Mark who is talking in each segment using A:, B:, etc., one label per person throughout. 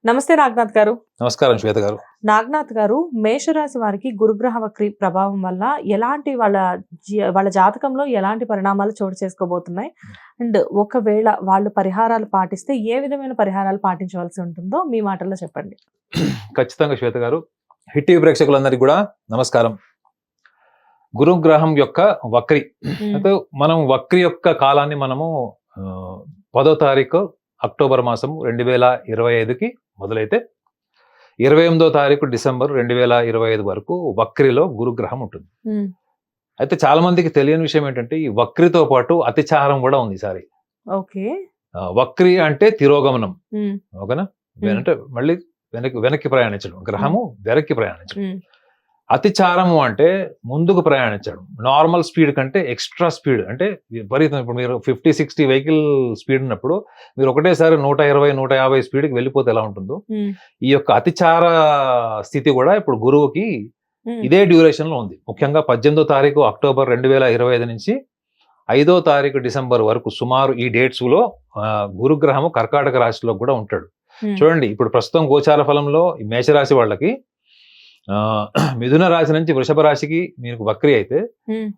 A: నమస్తే నాగనాథ్ గారు.
B: నమస్కారం శ్వేత గారు.
A: నాగనాథ్ గారు, మేషరాశి వారికి గురుగ్రహ వక్రి ప్రభావం వల్ల ఎలాంటి వాళ్ళ జాతకంలో ఎలాంటి పరిణామాలు చోటు చేసుకోబోతున్నాయి? అండ్ ఒకవేళ వాళ్ళు పరిహారాలు పాటిస్తే ఏ విధమైన పరిహారాలు పాటించవలసి ఉంటుందో మీ మాటల్లో చెప్పండి.
B: ఖచ్చితంగా శ్వేత గారు. హిట్ టీవీ ప్రేక్షకులందరికీ కూడా నమస్కారం. గురుగ్రహం యొక్క వక్రి అంటే మనం వక్రి యొక్క కాలాన్ని మనము 10వ తారీఖు అక్టోబర్ మాసం 2025కి మొదలైతే 28వ తారీఖు డిసెంబర్ 2025 వరకు వక్రిలో గురుగ్రహం ఉంటుంది. అయితే చాలా మందికి తెలియని విషయం ఏంటంటే ఈ వక్రితో పాటు అతిచారం కూడా ఉంది ఈసారి.
A: ఓకే.
B: వక్రి అంటే తిరోగమనం, ఓకేనా? అంటే మళ్ళీ వెనక్కి ప్రయాణించడం, గ్రహము వెనక్కి ప్రయాణించడం. అతిచారము అంటే ముందుకు ప్రయాణించడం, నార్మల్ స్పీడ్ కంటే ఎక్స్ట్రా స్పీడ్, అంటే విపరీతం. ఇప్పుడు మీరు 50-60 వెహికల్ స్పీడ్ ఉన్నప్పుడు మీరు ఒకటేసారి 120-150 స్పీడ్కి వెళ్ళిపోతే ఎలా ఉంటుందో, ఈ యొక్క అతిచార స్థితి కూడా ఇప్పుడు గురువుకి ఇదే డ్యూరేషన్ లో ఉంది. ముఖ్యంగా 18వ తారీఖు అక్టోబర్ 2025 నుంచి 5వ తారీఖు డిసెంబర్ వరకు సుమారు ఈ డేట్స్ లో గురుగ్రహము కర్కాటక రాశిలో కూడా ఉంటాడు. చూడండి, ఇప్పుడు ప్రస్తుతం గోచార ఫలంలో ఈ మేషరాశి వాళ్ళకి మిథున రాశి నుంచి వృషభ రాశికి మీకు వక్రి అయితే,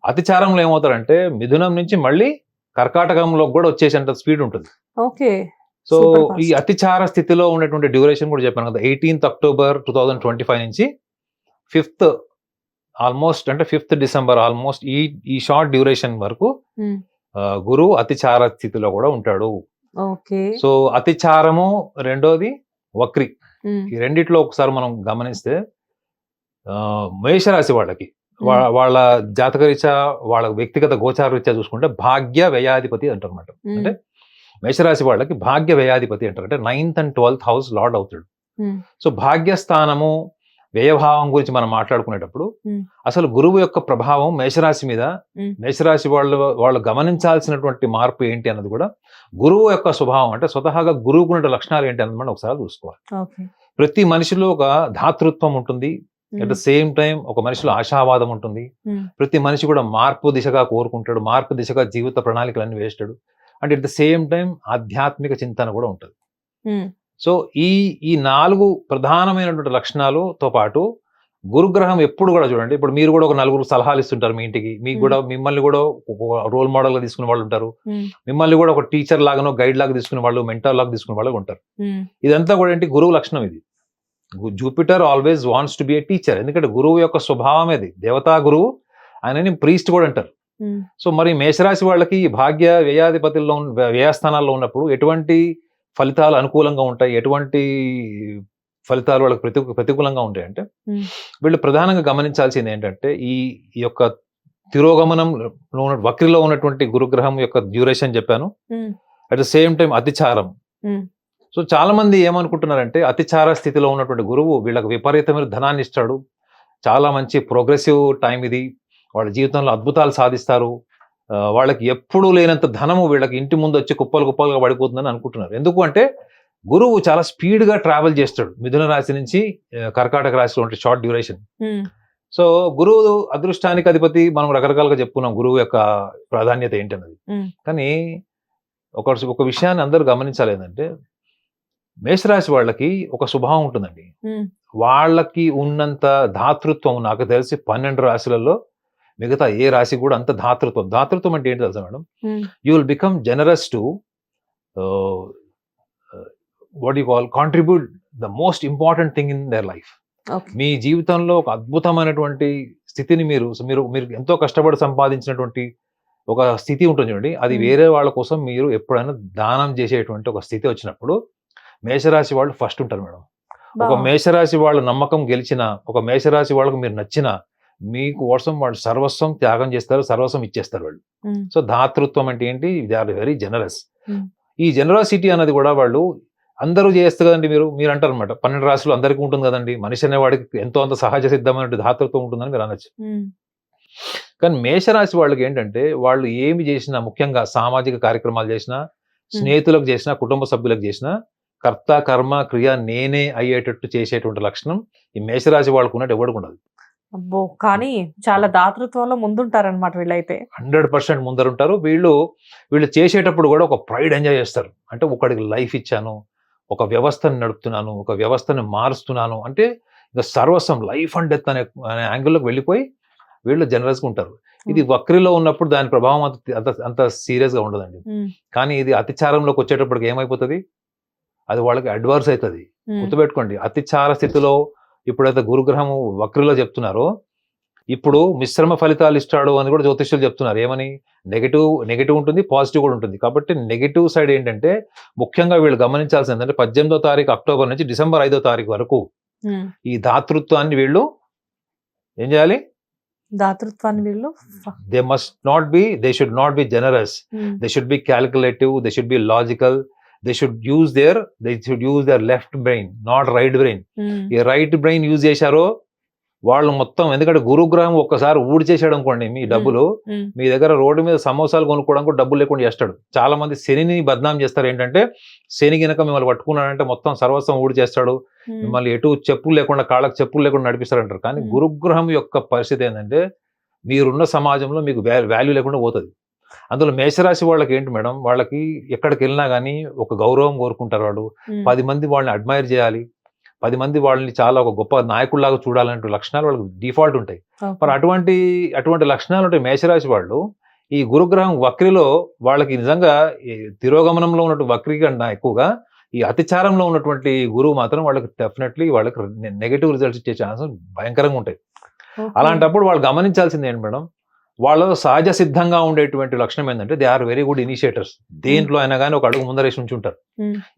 B: అతిచారంలో ఏమవుతారంటే మిథునం నుంచి మళ్ళీ కర్కాటకంలో కూడా వచ్చేసేంత స్పీడ్ ఉంటుంది.
A: ఓకే.
B: సో ఈ అతిచార స్థితిలో ఉన్నటువంటి డ్యూరేషన్ కూడా చెప్పాను కదా, 18th అక్టోబర్ 2025 నుంచి 5th ఆల్మోస్ట్, అంటే 5th డిసెంబర్ ఆల్మోస్ట్ ఈ షార్ట్ డ్యూరేషన్ వరకు గురువు అతిచార స్థితిలో కూడా ఉంటాడు. సో అతిచారము, రెండోది వక్రి, ఈ రెండిట్లో ఒకసారి మనం గమనిస్తే మేషరాశి వాళ్ళకి వాళ్ళ జాతకరీత్యా, వాళ్ళ వ్యక్తిగత గోచార రీత్యా చూసుకుంటే భాగ్య వ్యయాధిపతి అంటారు అన్నమాట. అంటే మేషరాశి వాళ్ళకి భాగ్య వ్యయాధిపతి అంటారు. అంటే 9th and 12th house lord అవుతాడు. సో భాగ్యస్థానము, వ్యయభావం గురించి మనం మాట్లాడుకునేటప్పుడు అసలు గురువు యొక్క ప్రభావం మేషరాశి మీద, మేషరాశి వాళ్ళు గమనించాల్సినటువంటి మార్పు ఏంటి అన్నది కూడా, గురువు యొక్క స్వభావం అంటే స్వతహాగా గురువుకున్న లక్షణాలు ఏంటి అన్నది మనం ఒకసారి చూసుకోవాలి. ప్రతి మనిషిలో ఒక ధాతృత్వం ఉంటుంది, అట్ ద సేమ్ టైం ఒక మనిషిలో ఆశావాదం ఉంటుంది. ప్రతి మనిషి కూడా మార్పు దిశగా కోరుకుంటాడు, మార్పు దిశగా జీవిత ప్రణాళికలన్నీ వేస్తాడు. అంటే అట్ ద సేమ్ టైం ఆధ్యాత్మిక చింతన కూడా ఉంటుంది. సో ఈ 4 ప్రధానమైనటువంటి లక్షణాలతో పాటు గురుగ్రహం ఎప్పుడు కూడా చూడండి, ఇప్పుడు మీరు కూడా ఒక 4 సలహాలు ఇస్తుంటారు మీ ఇంటికి, మీకు కూడా మిమ్మల్ని కూడా రోల్ మోడల్ గా తీసుకునే వాళ్ళు ఉంటారు, మిమ్మల్ని కూడా ఒక టీచర్ లాగానో గైడ్ లాగా తీసుకునే వాళ్ళు, మెంటర్ లాగా తీసుకునే వాళ్ళు ఉంటారు. ఇదంతా కూడా ఏంటి, గురువు లక్షణం ఇది. Jupiter always wants to be A teacher, ఎందుకంటే గురువు యొక్క స్వభావం ఇది, దేవతా గురువు, ఆయనని ప్రీస్ట్ కూడా అంటారు. సో మరి మేషరాశి వాళ్ళకి భాగ్య వ్యయాధిపతుల్లో, వ్యయస్థానాల్లో ఉన్నప్పుడు ఎటువంటి ఫలితాలు అనుకూలంగా ఉంటాయి, ఎటువంటి ఫలితాలు వాళ్ళకి ప్రతికూలంగా ఉంటాయి అంటే, వీళ్ళు ప్రధానంగా గమనించాల్సింది ఏంటంటే ఈ యొక్క తిరోగమనంలో వక్రిలో ఉన్నటువంటి గురుగ్రహం యొక్క డ్యూరేషన్ చెప్పాను, అట్ ద సేమ్ టైం అతిచారం. సో చాలా మంది ఏమనుకుంటున్నారంటే అతిచార స్థితిలో ఉన్నటువంటి గురువు వీళ్ళకి విపరీతమైన ధనాన్ని ఇస్తాడు, చాలా మంచి ప్రోగ్రెసివ్ టైం ఇది, వాళ్ళ జీవితంలో అద్భుతాలు సాధిస్తారు, వాళ్ళకి ఎప్పుడూ లేనంత ధనము వీళ్ళకి ఇంటి ముందు వచ్చి కుప్పలు కుప్పలుగా పడిపోతుందని అనుకుంటున్నారు. ఎందుకు అంటే గురువు చాలా స్పీడ్ గా ట్రావెల్ చేస్తాడు మిథున రాశి నుంచి కర్కాటక రాశిలో ఉంటే షార్ట్ డ్యూరేషన్. సో గురువు అదృష్టానికి అధిపతి, మనం రకరకాలుగా చెప్పుకున్నాం గురువు యొక్క ప్రాధాన్యత ఏంటన్నది. కానీ ఒక విషయాన్ని అందరూ గమనించాలి, ఏంటంటే మేషరాశి వాళ్ళకి ఒక స్వభావం ఉంటుందండి. వాళ్ళకి ఉన్నంత ధాతృత్వం నాకు తెలిసి 12 రాశులలో మిగతా ఏ రాశి కూడా అంత ధాతృత్వం అంటే ఏంటి తెలుసా madam? You will become generous to what you call contribute the most important thing in their life. మీ జీవితంలో ఒక అద్భుతమైనటువంటి స్థితిని మీరు ఎంతో కష్టపడి సంపాదించినటువంటి ఒక స్థితి ఉంటుంది చూడండి, అది వేరే వాళ్ళ కోసం మీరు ఎప్పుడైనా దానం చేసేటువంటి ఒక స్థితి వచ్చినప్పుడు మేషరాశి వాళ్ళు ఫస్ట్ ఉంటారు మేడం. ఒక మేషరాశి వాళ్ళ నమ్మకం గెలిచిన, ఒక మేషరాశి వాళ్ళకు మీరు నచ్చిన, మీకు కోసం వాళ్ళు సర్వస్వం త్యాగం చేస్తారు, సర్వస్వం ఇచ్చేస్తారు వాళ్ళు. సో ధాతృత్వం అంటే ఏంటి, దే ఆర్ వెరీ జనరస్. ఈ జనరాసిటీ అన్నది కూడా వాళ్ళు అందరూ చేస్తారు కదండి. మీరు అంటారు అనమాట, 12 రాశులు అందరికీ ఉంటుంది కదండి, మనిషి అనే వాడికి ఎంతో అంత సహజ సిద్ధమైన ధాతృత్వం ఉంటుందని మీరు అనొచ్చు. కానీ మేషరాశి వాళ్ళకి ఏంటంటే వాళ్ళు ఏమి చేసినా, ముఖ్యంగా సామాజిక కార్యక్రమాలు చేసినా, స్నేహితులకు చేసినా, కుటుంబ సభ్యులకు చేసినా, కర్త కర్మ క్రియ నేనే అయ్యేటట్టు చేసేటువంటి లక్షణం ఈ మేషరాశి వాళ్ళకు ఉన్నట్టు ఎవరికి ఉండదు.
A: అబ్బో! కానీ చాలా దాతృత్వంలో ముందుంటారనమాట వీళ్ళైతే.
B: 100% ముందరుంటారు. వీళ్ళు చేసేటప్పుడు కూడా ఒక ప్రైడ్ ఎంజాయ్ చేస్తారు. అంటే ఒకడికి లైఫ్ ఇచ్చాను, ఒక వ్యవస్థను నడుపుతున్నాను, ఒక వ్యవస్థను మారుస్తున్నాను అంటే ఇక సర్వస్వం లైఫ్ అండ్ డెత్ అనే యాంగిల్లోకి వెళ్ళిపోయి వీళ్ళు జనరల్స్గా ఉంటారు. ఇది వక్రిలో ఉన్నప్పుడు దాని ప్రభావం అంత సీరియస్గా ఉండదండి. కానీ ఇది అతిచారంలోకి వచ్చేటప్పటికి ఏమైపోతుంది, అది వాళ్ళకి అడ్వర్స్ అవుతుంది. గుర్తుపెట్టుకోండి, అతిచార స్థితిలో ఇప్పుడైతే గురుగ్రహము వక్రిలో చెప్తున్నారో ఇప్పుడు మిశ్రమ ఫలితాలు ఇస్తాడు అని కూడా జ్యోతిష్యులు చెప్తున్నారు. ఏమని, నెగిటివ్ ఉంటుంది, పాజిటివ్ కూడా ఉంటుంది. కాబట్టి నెగిటివ్ సైడ్ ఏంటంటే ముఖ్యంగా వీళ్ళు గమనించాల్సింది ఏంటంటే 18వ తారీఖు అక్టోబర్ నుంచి డిసెంబర్ 5వ తారీఖు వరకు ఈ దాతృత్వాన్ని వీళ్ళు ఏం చేయాలి,
A: దాతృత్వాన్ని వీళ్ళు
B: they should not be generous, they should be calculative, they should be logical, they should use their left brain, not right brain. ఈ రైట్ బ్రెయిన్ యూజ్ చేశారో వాళ్ళు మొత్తం, ఎందుకంటే గురుగ్రహం ఒక్కసారి ఊడి చేసాడు అనుకోండి మీ డబ్బులు, మీ దగ్గర రోడ్డు మీద సమోసాలు కొనుక్కోవడానికి కూడా డబ్బులు లేకుండా చేస్తాడు. చాలా మంది శనిని బద్నాం చేస్తారు. ఏంటంటే శని గినక మిమ్మల్ని పట్టుకున్నాడంటే మొత్తం సర్వస్వం ఊడి చేస్తాడు, మిమ్మల్ని ఎటు చెప్పులు లేకుండా, కాళ్ళకి చెప్పులు లేకుండా నడిపిస్తారంటారు. కానీ గురుగ్రహం యొక్క పరిస్థితి ఏంటంటే మీరున్న సమాజంలో మీకు వాల్యూ లేకుండా పోతుంది. అందులో మేషరాశి వాళ్ళకి ఏంటి మేడం, వాళ్ళకి ఎక్కడికి వెళ్ళినా కానీ ఒక గౌరవం కోరుకుంటారు. వాళ్ళు 10 మంది వాళ్ళని అడ్మైర్ చేయాలి, 10 మంది వాళ్ళని చాలా ఒక గొప్ప నాయకుల్లాగా చూడాలంటే లక్షణాలు వాళ్ళకి డిఫాల్ట్ ఉంటాయి. మరి అటువంటి లక్షణాలు ఉంటాయి మేషరాశి వాళ్ళు. ఈ గురుగ్రహం వక్రిలో వాళ్ళకి నిజంగా తిరోగమనంలో ఉన్నటువంటి వక్రి కన్నా ఎక్కువగా ఈ అతిచారంలో ఉన్నటువంటి గురువు మాత్రం వాళ్ళకి డెఫినెట్లీ వాళ్ళకి నెగటివ్ రిజల్ట్స్ ఇచ్చే ఛాన్సెస్ భయంకరంగా ఉంటాయి. అలాంటప్పుడు వాళ్ళు గమనించాల్సింది ఏంటి మేడం, వాళ్ళు సహజ సిద్ధంగా ఉండేటువంటి లక్షణం ఏంటంటే they are very good initiators. దేంట్లో అయినా కానీ ఒక అడుగు ముందరేసి నుంచి ఉంటారు.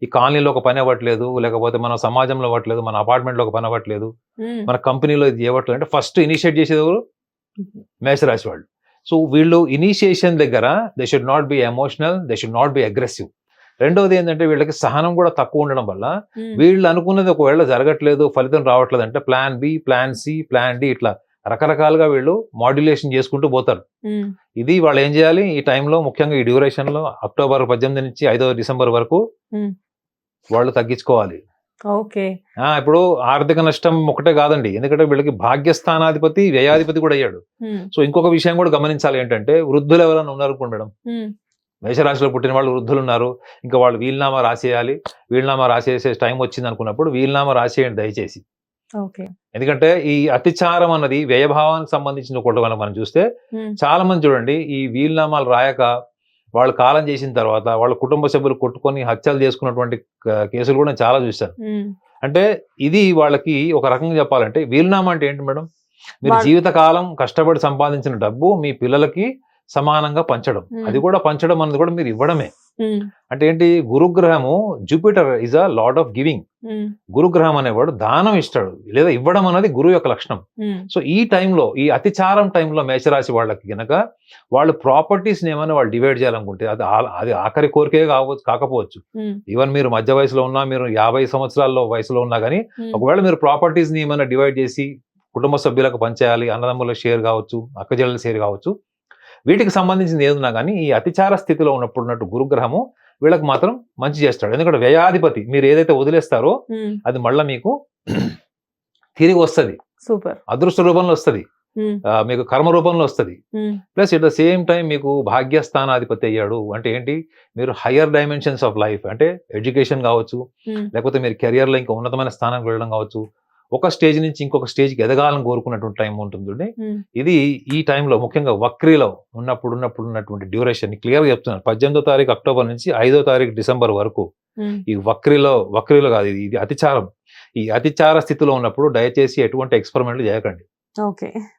B: ఈ కాలనీలో ఒక పని అవ్వట్లేదు, లేకపోతే మన సమాజంలో అవ్వట్లేదు, మన అపార్ట్మెంట్లో ఒక పని అవ్వట్లేదు, మన కంపెనీలో ఇది ఇవ్వట్లేదు అంటే ఫస్ట్ ఇనిషియేట్ చేసేది ఎవరు, మేషరాశి వాళ్ళు. సో వీళ్ళు ఇనిషియేషన్ దగ్గర they should not be emotional, they should not be aggressive. రెండవది ఏంటంటే వీళ్ళకి సహనం కూడా తక్కువ ఉండడం వల్ల వీళ్ళు అనుకున్నది ఒకవేళ జరగట్లేదు, ఫలితం రావట్లేదు అంటే plan B, plan C, plan D, ఇట్లా రకరకాలుగా వీళ్ళు మాడ్యులేషన్ చేసుకుంటూ పోతారు. ఇది వాళ్ళు ఏం చేయాలి ఈ టైంలో, ముఖ్యంగా ఈ డ్యూరేషన్ లో అక్టోబర్ 18 నుంచి 5వ డిసెంబర్ వరకు వాళ్ళు తగ్గించుకోవాలి. ఇప్పుడు ఆర్థిక నష్టం ఒకటే కాదండి, ఎందుకంటే వీళ్ళకి భాగ్యస్థానాధిపతి వ్యయాధిపతి కూడా అయ్యాడు. సో ఇంకొక విషయం కూడా గమనించాలి ఏంటంటే, వృద్ధులు ఎవరైనా ఉన్నారు మేడం, మేషరాశిలో పుట్టిన వాళ్ళు వృద్ధులు ఉన్నారు, ఇంకా వాళ్ళు వీలునామా రాసేయాలి. వీలునామా రాసేసే టైం వచ్చింది అనుకున్నప్పుడు వీలునామా రాసేయండి దయచేసి. ఎందుకంటే ఈ అతిచారం అన్నది వ్యయభావానికి సంబంధించిన ఒకటి మనం చూస్తే చాలా మంది చూడండి ఈ వీలునామాలు రాయక వాళ్ళు కాలం చేసిన తర్వాత వాళ్ళ కుటుంబ సభ్యులు కొట్టుకొని హత్యలు చేసుకున్నటువంటి కేసులు కూడా నేను చాలా చూశాను. అంటే ఇది వాళ్ళకి ఒక రకంగా చెప్పాలంటే వీలునామా అంటే ఏంటి మేడం, మీరు జీవితకాలం కష్టపడి సంపాదించిన డబ్బు మీ పిల్లలకి సమానంగా పంచడం, అది కూడా పంచడం అన్నది కూడా మీరు ఇవ్వడమే. అంటే ఏంటి, గురుగ్రహము Jupiter is a lord of giving. గురుగ్రహం అనేవాడు దానం ఇస్తాడు లేదా ఇవ్వడం అనేది గురువు యొక్క లక్షణం. సో ఈ టైంలో, ఈ అతిచారం టైంలో మేషరాశి వాళ్ళకి గనక వాళ్ళు ప్రాపర్టీస్ ఏమైనా వాళ్ళు డివైడ్ చేయాలనుకుంటే అది ఆఖరి కోరికే కాకపోవచ్చు. ఈవెన్ మీరు మధ్య వయసులో ఉన్నా, మీరు 50 సంవత్సరాల్లో వయసులో ఉన్నా కానీ ఒకవేళ మీరు ప్రాపర్టీస్ ని ఏమైనా డివైడ్ చేసి కుటుంబ సభ్యులకు పంచేయాలి, అన్నదమ్ముల షేర్ కావచ్చు, అక్కజెల్లెల షేర్ కావచ్చు, వీటికి సంబంధించింది ఏదున్నా కానీ ఈ అతిచార స్థితిలో ఉన్నట్టు గురుగ్రహము వీళ్ళకి మాత్రం మంచి చేస్తాడు. ఎందుకంటే వ్యయాధిపతి, మీరు ఏదైతే వదిలేస్తారో అది మళ్ళీ మీకు తిరిగి వస్తుంది, అదృష్ట రూపంలో వస్తుంది, మీకు కర్మ రూపంలో వస్తుంది. Plus at the same time మీకు భాగ్యస్థానాధిపతి అయ్యాడు అంటే ఏంటి, మీరు హయ్యర్ డైమెన్షన్స్ ఆఫ్ లైఫ్ అంటే ఎడ్యుకేషన్ కావచ్చు, లేకపోతే మీరు కెరియర్లో ఇంకా ఉన్నతమైన స్థానానికి వెళ్ళడం కావచ్చు, ఒక స్టేజ్ నుంచి ఇంకొక స్టేజ్కి ఎదగాలని కోరుకున్నటువంటి టైం ఉంటుంది. ఇది ఈ టైంలో ముఖ్యంగా వక్రీలో ఉన్నటువంటి డ్యూరేషన్ క్లియర్గా చెప్తున్నాను. 18వ తారీఖు అక్టోబర్ నుంచి 5వ తారీఖు డిసెంబర్ వరకు ఈ వక్రీలో కాదు, ఇది అతిచారం. ఈ అతిచార స్థితిలో ఉన్నప్పుడు దయచేసి ఎటువంటి ఎక్స్పెరిమెంట్లు చేయకండి.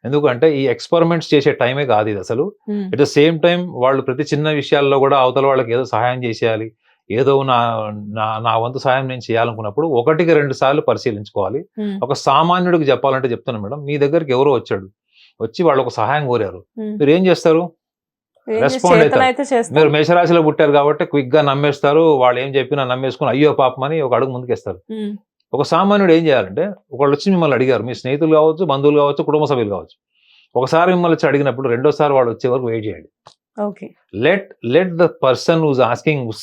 B: ఎందుకంటే ఈ ఎక్స్పెరిమెంట్స్ చేసే టైమే కాదు ఇది అసలు. ఎట్ ద సేమ్ టైం వాళ్ళు ప్రతి చిన్న విషయాల్లో కూడా అవతల వాళ్ళకి ఏదో సహాయం చేసేయాలి, ఏదో నా వంతు సాయం నేను చేయాలనుకున్నప్పుడు 1-2 సార్లు పరిశీలించుకోవాలి. ఒక సామాన్యుడికి చెప్పాలంటే చెప్తున్నాను మేడం, మీ దగ్గరికి ఎవరో వచ్చి వాళ్ళు ఒక సహాయం కోరారు, మీరు ఏం చేస్తారు, రెస్పాండ్ అవుతారు. మీరు మేషరాశిలో పుట్టారు కాబట్టి క్విక్ గా నమ్మేస్తారు, వాళ్ళు ఏం చెప్పినా నమ్మేసుకుని అయ్యో పాపం అని ఒక అడుగు ముందుకేస్తారు. ఒక సామాన్యుడు ఏం చేయాలంటే, ఒకళ్ళు వచ్చి మిమ్మల్ని అడిగారు, మీ స్నేహితులు కావచ్చు, బంధువులు కావచ్చు, కుటుంబ సభ్యులు కావచ్చు, ఒకసారి మిమ్మల్ని వచ్చి అడిగినప్పుడు రెండోసారి వాళ్ళు వచ్చే వరకు వెయిట్ చేయండి. Let the person who's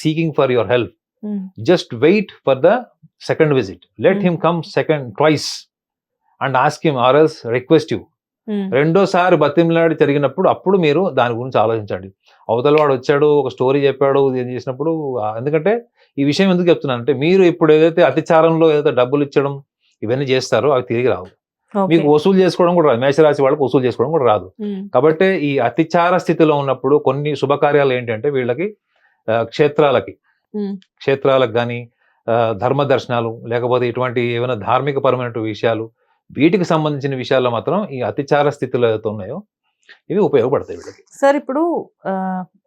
B: seeking for your help, just wait for the second visit. Let him come twice and ask him or else request you. రెండోసారి బతిమలాడి జరిగినప్పుడు అప్పుడు మీరు దాని గురించి ఆలోచించండి. అవతల వాడు వచ్చాడు, ఒక స్టోరీ చెప్పాడు, ఏం చేసినప్పుడు ఎందుకంటే ఈ విషయం ఎందుకు చెప్తున్నానంటే, మీరు ఇప్పుడు ఏదైతే అతిచారంలో ఏదైతే డబ్బులు ఇచ్చడం ఇవన్నీ చేస్తారో అవి తిరిగి రావు. మీకు వసూలు చేసుకోవడం కూడా రాదు. మేషరాశి వాళ్ళకి వసూలు చేసుకోవడం కూడా రాదు. కాబట్టి ఈ అతిచార స్థితిలో ఉన్నప్పుడు కొన్ని శుభకార్యాలు ఏంటంటే వీళ్ళకి క్షేత్రాలకు కానీ ధర్మ దర్శనాలు, లేకపోతే ఇటువంటి ఏమైనా ధార్మిక పరమైన విషయాలు, వీటికి సంబంధించిన విషయాల్లో మాత్రం ఈ అతిచార స్థితిలో ఏదైతే ఉన్నాయో ఇవి ఉపయోగపడతాయి వీళ్ళకి.
A: సార్ ఇప్పుడు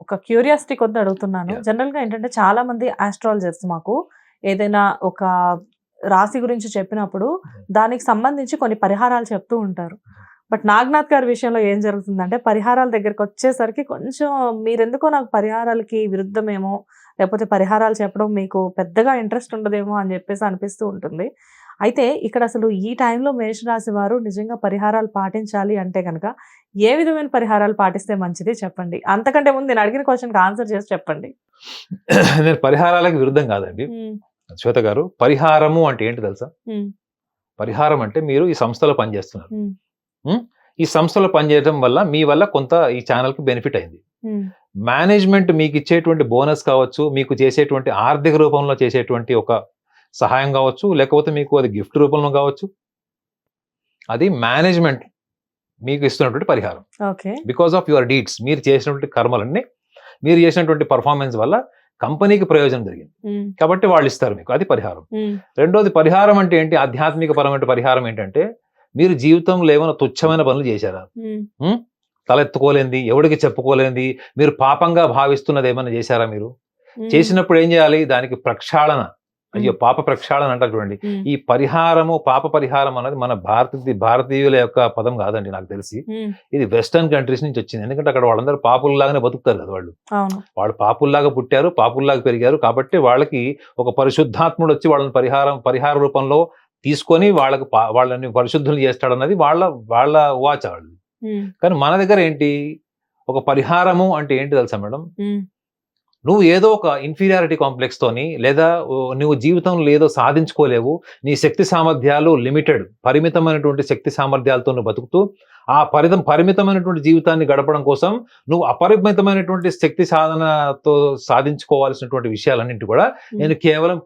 A: ఒక క్యూరియాసిటీ కొద్ది అడుగుతున్నాను. జనరల్ గా ఏంటంటే చాలా మంది ఆస్ట్రాలజర్స్ మాకు ఏదైనా ఒక రాశి గురించి చెప్పినప్పుడు దానికి సంబంధించి కొన్ని పరిహారాలు చెప్తూ ఉంటారు. బట్ నాగనాథ్ గారి విషయంలో ఏం జరుగుతుందంటే పరిహారాల దగ్గరికి వచ్చేసరికి కొంచెం మీరెందుకో నాకు పరిహారాలకి విరుద్ధమేమో, లేకపోతే పరిహారాలు చెప్పడం మీకు పెద్దగా ఇంట్రెస్ట్ ఉండదేమో అని చెప్పేసి అనిపిస్తూ ఉంటుంది. అయితే ఇక్కడ అసలు ఈ టైంలో మేషరాశి వారు నిజంగా పరిహారాలు పాటించాలి అంటే కనుక ఏ విధమైన పరిహారాలు పాటిస్తే మంచిది చెప్పండి. అంతకంటే ముందు నేను అడిగిన క్వశ్చన్కి ఆన్సర్ చేసి చెప్పండి.
B: నేను పరిహారాలకు విరుద్ధం కాదండి శ్వేత గారు. పరిహారము అంటే ఏంటి తెలుసా? పరిహారం అంటే మీరు ఈ సంస్థలో పనిచేస్తున్నారు. ఈ సంస్థలో పనిచేయడం వల్ల మీ వల్ల కొంత ఈ ఛానల్ కి బెనిఫిట్ అయింది. మేనేజ్మెంట్ మీకు ఇచ్చేటువంటి బోనస్ కావచ్చు, మీకు చేసేటువంటి ఆర్థిక రూపంలో చేసేటువంటి ఒక సహాయం కావచ్చు, లేకపోతే మీకు అది గిఫ్ట్ రూపంలో కావచ్చు, అది మేనేజ్మెంట్ మీకు ఇస్తున్నటువంటి పరిహారం. బికాస్ ఆఫ్ యువర్ డీడ్స్, మీరు చేసినటువంటి కర్మలన్నీ, మీరు చేసినటువంటి పర్ఫార్మెన్స్ వల్ల కంపెనీకి ప్రయోజనం జరిగింది కాబట్టి వాళ్ళు ఇస్తారు మీకు, అది పరిహారం. రెండోది పరిహారం అంటే ఏంటి? ఆధ్యాత్మిక పరమైన పరిహారం ఏంటంటే మీరు జీవితంలో ఏమైనా తుచ్చమైన పనులు చేశారా, తలెత్తుకోలేంది, ఎవరికి చెప్పుకోలేంది, మీరు పాపంగా భావిస్తున్నది ఏమైనా చేశారా? మీరు చేసినప్పుడు ఏం చేయాలి? దానికి ప్రక్షాళన, అయ్యో పాప ప్రక్షాళన అంటారు చూడండి. ఈ పరిహారము, పాప పరిహారం అనేది మన భారతీయుల యొక్క పదం కాదండి. నాకు తెలిసి ఇది వెస్టర్న్ కంట్రీస్ నుంచి వచ్చింది. ఎందుకంటే అక్కడ వాళ్ళందరూ పాపుల్లాగానే బతుకుతారు కదా. వాళ్ళు పాపుల్లాగా పుట్టారు, పాపుల్లాగా పెరిగారు. కాబట్టి వాళ్ళకి ఒక పరిశుద్ధాత్ముడు వచ్చి వాళ్ళని పరిహార రూపంలో తీసుకొని వాళ్ళని పరిశుద్ధులు చేస్తాడన్నది వాళ్ళ వాచ వాళ్ళు. కానీ మన దగ్గర ఏంటి, ఒక పరిహారము అంటే ఏంటి తెలుసా మేడం? నువ్వు ఏదో ఒక ఇన్ఫీరియారిటీ కాంప్లెక్స్ తోని, లేదా నువ్వు జీవితంలో ఏదో సాధించుకోలేవు, నీ శక్తి సామర్థ్యాలు లిమిటెడ్, పరిమితమైనటువంటి శక్తి సామర్థ్యాలతో నువ్వు బతుకుతూ ఆ పరిమితమైనటువంటి జీవితాన్ని గడపడం కోసం నువ్వు అపరిమితమైనటువంటి శక్తి సాధనతో సాధించుకోవాల్సినటువంటి విషయాలన్నింటి కూడా నేను కేవలం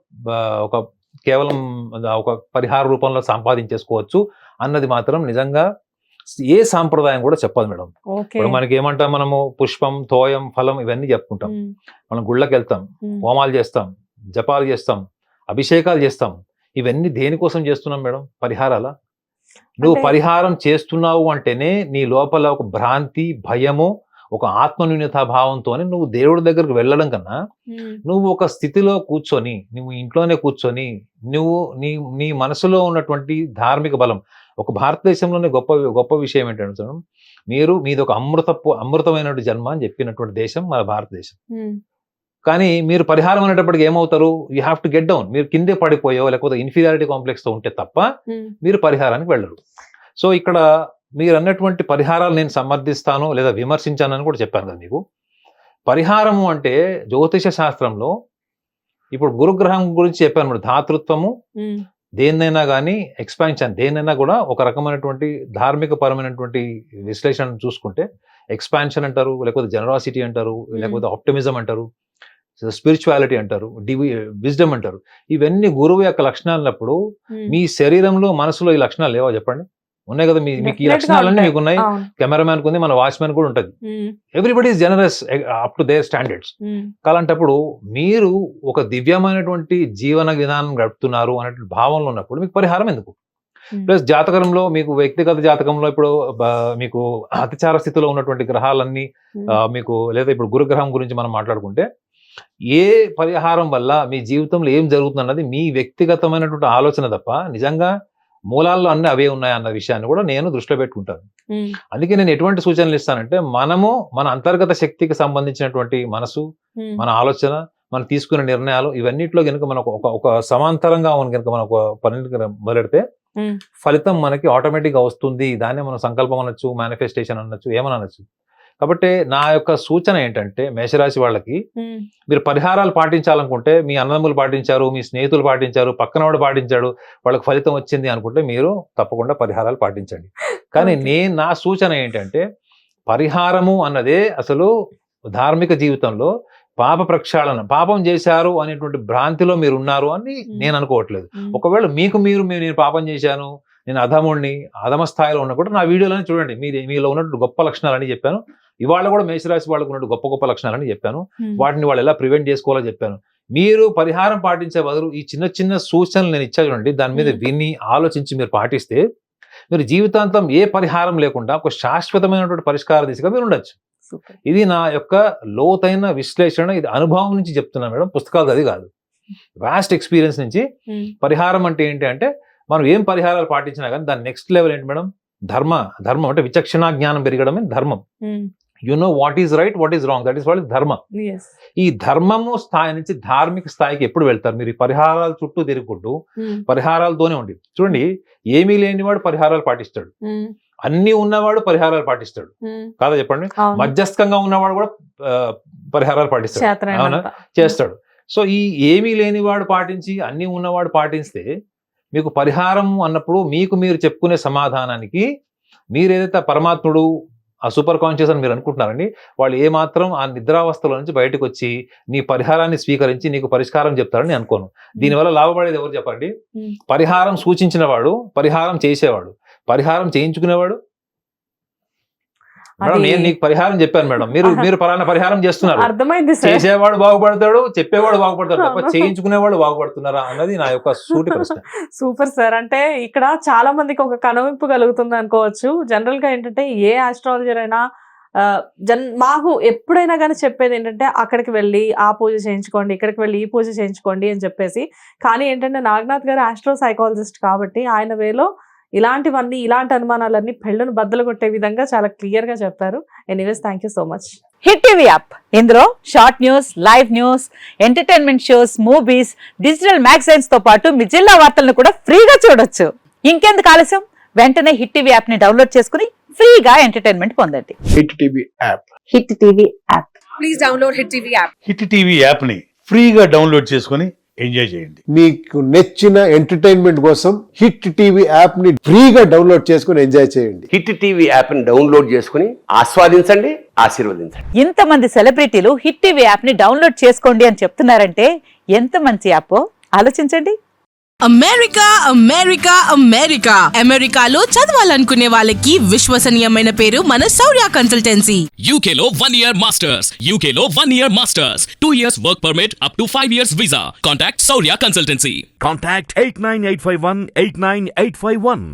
B: ఒక పరిహార రూపంలో సంపాదించేసుకోవచ్చు అన్నది మాత్రం నిజంగా ఏ సాంప్రదాయం కూడా చెప్పదు మేడం. ఇప్పుడు మనకి ఏమంటాం, మనము పుష్పం, తోయం, ఫలం ఇవన్నీ చెప్పుకుంటాం. మనం గుళ్ళకి వెళ్తాం, హోమాలు చేస్తాం, జపాలు చేస్తాం, అభిషేకాలు చేస్తాం. ఇవన్నీ దేనికోసం చేస్తున్నాం మేడం? పరిహారాల. నువ్వు పరిహారం చేస్తున్నావు అంటేనే నీ లోపల ఒక భ్రాంతి, భయము, ఒక ఆత్మన్యూన్యతా భావంతోనే నువ్వు దేవుడి దగ్గరకు వెళ్ళడం కన్నా నువ్వు ఒక స్థితిలో కూర్చొని, నువ్వు ఇంట్లోనే కూర్చొని, నువ్వు నీ మనసులో ఉన్నటువంటి ధార్మిక బలం. ఒక భారతదేశంలోనే గొప్ప విషయం ఏంటంటే మీది ఒక అమృతమైన జన్మ అని చెప్పినటువంటి దేశం మన భారతదేశం. కానీ మీరు పరిహారం అనేటప్పటికి ఏమవుతారు? You have to get down. మీరు కిందే పడిపోయో లేకపోతే ఇన్ఫీరియారిటీ కాంప్లెక్స్ తో ఉంటే తప్ప మీరు పరిహారానికి వెళ్ళరు. సో ఇక్కడ మీరు అన్నటువంటి పరిహారాలు నేను సమర్థిస్తాను లేదా విమర్శించానని కూడా చెప్పాను కదా మీకు. పరిహారము అంటే జ్యోతిష శాస్త్రంలో ఇప్పుడు గురుగ్రహం గురించి చెప్పాను. ధాతృత్వము దేన్నైనా కానీ, ఎక్స్పాన్షన్ దేన్నైనా కూడా ఒక రకమైనటువంటి ధార్మిక పరమైనటువంటి విశ్లేషణ చూసుకుంటే ఎక్స్పాన్షన్ అంటారు, లేకపోతే జనరాసిటీ అంటారు, లేకపోతే ఆప్టిమిజం అంటారు, స్పిరిచువాలిటీ అంటారు, విజ్డమ్ అంటారు. ఇవన్నీ గురువు యొక్క లక్షణాలన్నప్పుడు మీ శరీరంలో, మనసులో ఈ లక్షణాలు లేవా చెప్పండి? ఉన్నాయి కదా. మీకు ఈ లక్షణాలన్నీ మీకు ఉన్నాయి. కెమెరామ్యాన్ కు ఉంది, మన వాచ్మెన్ కూడా ఉంటుంది. Everybody is generous up to their standards. అలాంటప్పుడు మీరు ఒక దివ్యమైనటువంటి జీవన విధానం గడుపుతున్నారు అనే భావంలో ఉన్నప్పుడు మీకు పరిహారం ఎందుకు? ప్లస్ జాతకంలో మీకు వ్యక్తిగత జాతకంలో ఇప్పుడు మీకు అతిచార స్థితిలో ఉన్నటువంటి గ్రహాలన్నీ మీకు, లేదా ఇప్పుడు గురుగ్రహం గురించి మనం మాట్లాడుకుంటే ఏ పరిహారం వల్ల మీ జీవితంలో ఏం జరుగుతుంది అన్నది మీ వ్యక్తిగతమైనటువంటి ఆలోచన తప్ప నిజంగా మూలాల్లో అన్ని అవే ఉన్నాయి అన్న విషయాన్ని కూడా నేను దృష్టిలో పెట్టుకుంటాను. అందుకే నేను ఎటువంటి సూచనలు ఇస్తానంటే, మనము మన అంతర్గత శక్తికి సంబంధించినటువంటి మనసు, మన ఆలోచన, మనం తీసుకునే నిర్ణయాలు, ఇవన్నిట్లో కనుక మనం ఒక సమాంతరంగా కనుక మనం ఒక పని మొదలెడితే ఫలితం మనకి ఆటోమేటిక్ గా వస్తుంది. దాన్ని మనం సంకల్పం అనొచ్చు, మేనిఫెస్టేషన్ అనొచ్చు, ఏమని అనొచ్చు. కాబట్టి నా యొక్క సూచన ఏంటంటే, మేషరాశి వాళ్ళకి మీరు పరిహారాలు పాటించాలనుకుంటే, మీ అన్నదమ్ములు పాటించారు, మీ స్నేహితులు పాటించారు, పక్కనవాడు పాటించాడు, వాళ్ళకి ఫలితం వచ్చింది అనుకుంటే మీరు తప్పకుండా పరిహారాలు పాటించండి. కానీ
A: Okay.
B: నా సూచన ఏంటంటే పరిహారము అన్నదే అసలు ధార్మిక జీవితంలో పాప ప్రక్షాళన, పాపం చేశారు అనేటువంటి భ్రాంతిలో మీరు ఉన్నారు అని నేను అనుకోవట్లేదు. ఒకవేళ నేను పాపం చేశాను, నేను అధముణ్ణి, అధమ స్థాయిలో ఉన్నా కూడా నా వీడియోలోనే చూడండి, మీలో ఉన్నటువంటి గొప్ప లక్షణాలని చెప్పాను. ఇవాళ కూడా మేషరాశి వాళ్ళకు ఉన్నట్టు గొప్ప గొప్ప లక్షణాలని చెప్పాను. వాటిని వాళ్ళు ఎలా ప్రివెంట్ చేసుకోవాలో చెప్పాను. మీరు పరిహారం పాటించే బదులు ఈ చిన్న చిన్న సూచనలు నేను ఇచ్చా చూడండి, దాని మీద విని ఆలోచించి మీరు పాటిస్తే మీరు జీవితాంతం ఏ పరిహారం లేకుండా ఒక శాశ్వతమైనటువంటి పరిష్కార దిశగా మీరు ఉండొచ్చు. ఇది నా యొక్క లోతైన విశ్లేషణ, ఇది అనుభవం నుంచి చెప్తున్నా మేడం, పుస్తకాలు అది కాదు. వాస్ట్ ఎక్స్పీరియన్స్ నుంచి. పరిహారం అంటే ఏంటి అంటే మనం ఏం పరిహారాలు పాటించినా కానీ దాని నెక్స్ట్ లెవెల్ ఏంటి మేడం, ధర్మం అంటే విచక్షణ జ్ఞానం పెరగడమే ధర్మం. You know what is right, what is wrong, that is what is ధర్మ. ఈ ధర్మము స్థాయి నుంచి ధార్మిక స్థాయికి ఎప్పుడు వెళ్తారు? మీరు ఈ పరిహారాల చుట్టూ తిరుగుకుంటూ పరిహారాలతోనే ఉండి చూడండి. ఏమీ లేనివాడు పరిహారాలు పాటిస్తాడు, అన్ని ఉన్నవాడు పరిహారాలు పాటిస్తాడు కాదా చెప్పండి. మధ్యస్థంగా ఉన్నవాడు కూడా పరిహారాలు పాటిస్తాడు, అవునా, చేస్తాడు. సో ఈ ఏమీ లేనివాడు పాటించి అన్ని ఉన్నవాడు పాటిస్తే మీకు పరిహారం అన్నప్పుడు మీకు మీరు చెప్పుకునే సమాధానానికి మీరు ఏదైతే పరమాత్ముడు, ఆ సూపర్ కాన్షియస్ అని మీరు అనుకుంటున్నారండి, వాళ్ళు ఏమాత్రం ఆ నిద్రావస్థలో నుంచి బయటకు వచ్చి నీ పరిహారాన్ని స్వీకరించి నీకు పరిష్కారం చెప్తారని అనుకోను. దీనివల్ల లాభపడేది ఎవరు చెప్పండి? పరిహారం సూచించిన వాడు, పరిహారం చేసేవాడు, పరిహారం చేయించుకునేవాడు. మేడం నేను నీకు పరిహారం చెప్పాను మేడం, మీరు పలానా పరిహారం చేస్తున్నారు,
A: అర్థమైంది.
B: చేసేవాడు బాగుపడతాడు, చెప్పేవాడు బాగుపడతాడు తప్ప చేయించుకునేవాడు బాగుపడుతున్నారా అన్నది నా యొక్క సూటి ప్రశ్న.
A: Super sir. అంటే ఇక్కడ చాలా మందికి ఒక కనువింపు కలుగుతుంది అనుకోవచ్చు. జనరల్ గా ఏంటంటే ఏ ఆస్ట్రాలజర్ అయినా మాకు ఎప్పుడైనా కానీ చెప్పేది ఏంటంటే అక్కడికి వెళ్ళి ఆ పూజ చేయించుకోండి, ఇక్కడికి వెళ్ళి ఈ పూజ చేయించుకోండి అని చెప్పేసి. కానీ ఏంటంటే నాగనాథ్ గారు ఆస్ట్రో సైకాలజిస్ట్ కాబట్టి ఆయన వేలో ఇలాంటివన్నీ, ఇలాంటి అనుమానాలన్నీ పెళ్ళను బద్దలు కొట్టే విధంగా చాలా క్లియర్ గా చెప్పారు. Anyways, thank you so much.
C: Hit TV app, ఇందులో short news, live news, entertainment shows, movies, digital magazines తో పాటు మీ జిల్లా వార్తలను కూడా ఫ్రీగా చూడొచ్చు. ఇంకెందుకు ఆలస్యం, వెంటనే హిట్ టీవీ యాప్ ని డౌన్లోడ్ చేసుకుని ఫ్రీగా ఎంటర్టైన్మెంట్ పొందండి.
D: Hit TV app,
C: hit TV app,
E: please download hit TV app.
F: Hit TV app ని ఫ్రీగా డౌన్లోడ్ చేసుకొని ఎంజాయ్ చేయండి.
D: మీకు నచ్చిన ఎంటర్టైన్మెంట్ కోసం హిట్ టీవీ యాప్ ని ఫ్రీగా డౌన్లోడ్ చేసుకుని ఎంజాయ్ చేయండి.
G: హిట్ టీవీ యాప్ ని డౌన్లోడ్ చేసుకుని ఆస్వాదించండి, ఆశీర్వదించండి.
C: ఇంతమంది సెలబ్రిటీలు హిట్ టీవీ యాప్ ని డౌన్లోడ్ చేసుకోండి అని చెప్తున్నారంటే ఎంత మంచి యాప్ ఆలోచించండి.
E: అమెరికా అమెరికా అమెరికా అమెరికాలో చదవాలనుకునే వాళ్ళకి విశ్వసనీయమైన పేరు మన శౌర్య కన్సల్టెన్సీ.
H: UK లో 1 year masters, UK లో 1 year masters, 2 years work permit up to 5 years visa. Contact Saurya Consultancy.
I: Contact 89851 89851.